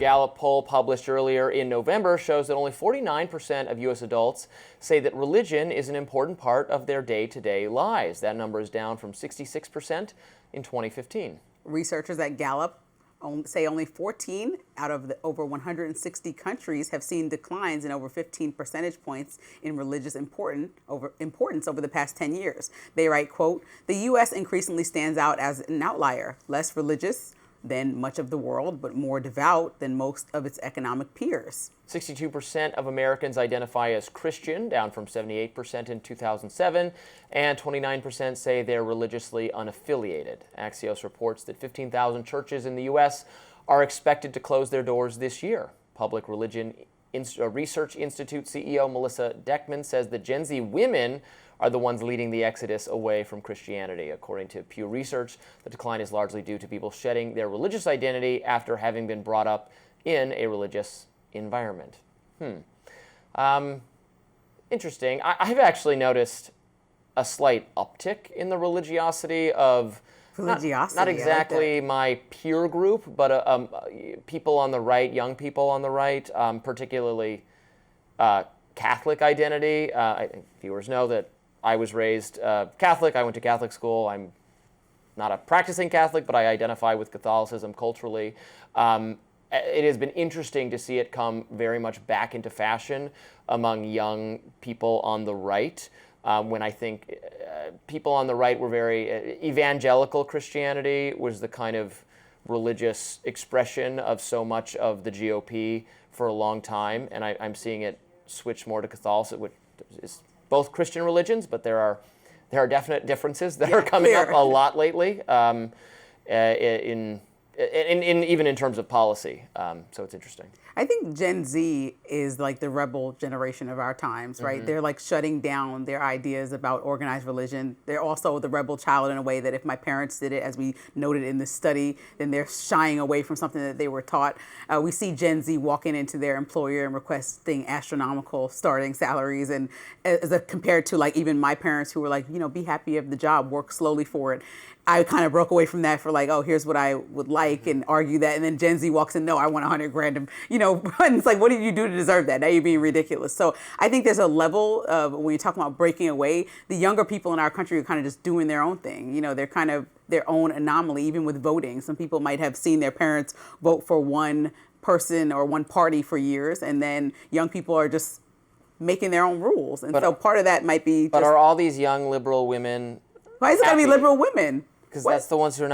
Gallup poll published earlier in November shows that only 49% of U.S. adults say that religion is an important part of their day-to-day lives. That number is down from 66% in 2015. Researchers at Gallup say only 14 out of the over 160 countries have seen declines in over 15 percentage points in religious importance over the past 10 years. They write, quote, "The U.S. increasingly stands out as an outlier, less religious than much of the world, but more devout than most of its economic peers." 62% of Americans identify as Christian, down from 78% in 2007, and 29% say they're religiously unaffiliated. Axios reports that 15,000 churches in the U.S. are expected to close their doors this year. Public Religion Research Institute CEO Melissa Deckman says that Gen Z women are the ones leading the exodus away from Christianity. According to Pew Research, the decline is largely due to people shedding their religious identity after having been brought up in a religious environment. Interesting. I've actually noticed a slight uptick in the religiosity of not exactly my peer group, but people on the right, young people on the right, particularly Catholic identity. Viewers know that I was raised Catholic. I went to Catholic school. I'm not a practicing Catholic, but I identify with Catholicism culturally. It has been interesting to see it come very much back into fashion among young people on the right, when I think people on the right were very evangelical. Christianity was the kind of religious expression of so much of the GOP for a long time, and I'm seeing it switch more to Catholicism, which is both Christian religions, but there are definite differences that are coming up a lot lately, even in terms of policy. So it's interesting. I think Gen Z is like the rebel generation of our times, right? Mm-hmm. They're like shutting down their ideas about organized religion. They're also the rebel child in a way that if my parents did it, as we noted in this study, then they're shying away from something that they were taught. We see Gen Z walking into their employer and requesting astronomical starting salaries, and compared to like even my parents who were like, be happy of the job, work slowly for it. I kind of broke away from that for like, oh, here's what I would like, and argue that. And then Gen Z walks in, no, I want $100,000. And it's like, what did you do to deserve that? Now you're being ridiculous. So I think there's a level of, when you talk about breaking away, the younger people in our country are kind of just doing their own thing. They're kind of their own anomaly, even with voting. Some people might have seen their parents vote for one person or one party for years, and then young people are just making their own rules. And so part of that might be But are all these young liberal women Why is it got to be liberal women? Because that's the ones who are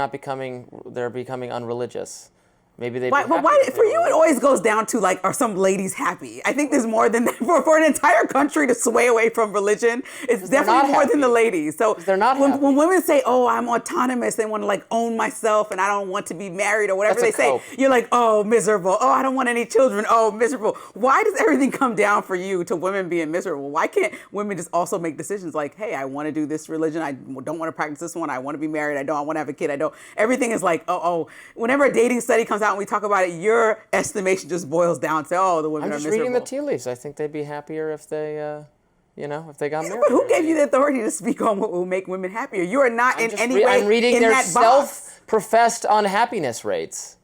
they're becoming unreligious. Maybe they. Why for you? It always goes down to like, are some ladies happy? I think there's more than that for an entire country to sway away from religion. It's definitely more than the ladies. So they're not happy. When women say, "Oh, I'm autonomous," they want to like own myself, and I don't want to be married or whatever they say. You're like, "Oh, miserable. Oh, I don't want any children. Oh, miserable." Why does everything come down for you to women being miserable? Why can't women just also make decisions like, "Hey, I want to do this religion. I don't want to practice this one. I want to be married. I want to have a kid. I don't." Everything is like, whenever a dating study comes out and we talk about it, your estimation just boils down to, the women are miserable. I'm just reading the tea leaves. I think they'd be happier if they, if they got married. But who gave you the authority to speak on what will make women happier? You are not in any way I'm reading in their that box. self-professed unhappiness rates.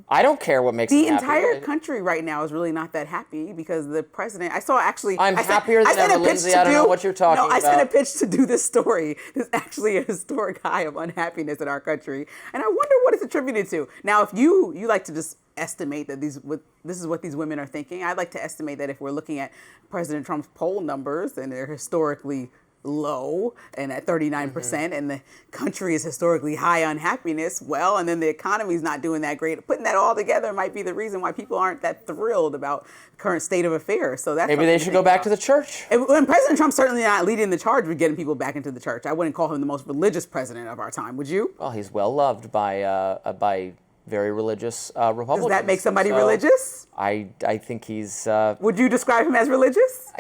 I don't care what makes them happy. The entire country right now is really not that happy because the president, I'm happier than ever, Lindsay. I don't know what you're talking about. I sent a pitch to do this story. There's actually a historic high of unhappiness in our country. And I wonder what it's attributed to. Now, if you like to just estimate that this is what these women are thinking, I'd like to estimate that if we're looking at President Trump's poll numbers, and they're historically low and at 39%, and the country is historically high on happiness, and then the economy's not doing that great. Putting that all together might be the reason why people aren't that thrilled about the current state of affairs. So that's maybe they should go back to the church. And President Trump's certainly not leading the charge with getting people back into the church. I wouldn't call him the most religious president of our time, would you? Well, he's well loved by very religious Republicans. Does that make somebody religious? I think he's. Would you describe him as religious?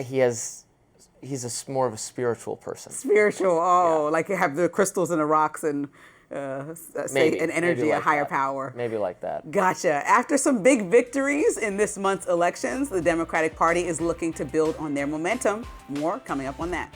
He's more of a spiritual person. Spiritual, like you have the crystals and the rocks and an energy, a higher power. Maybe like that. Gotcha. After some big victories in this month's elections, the Democratic Party is looking to build on their momentum. More coming up on that.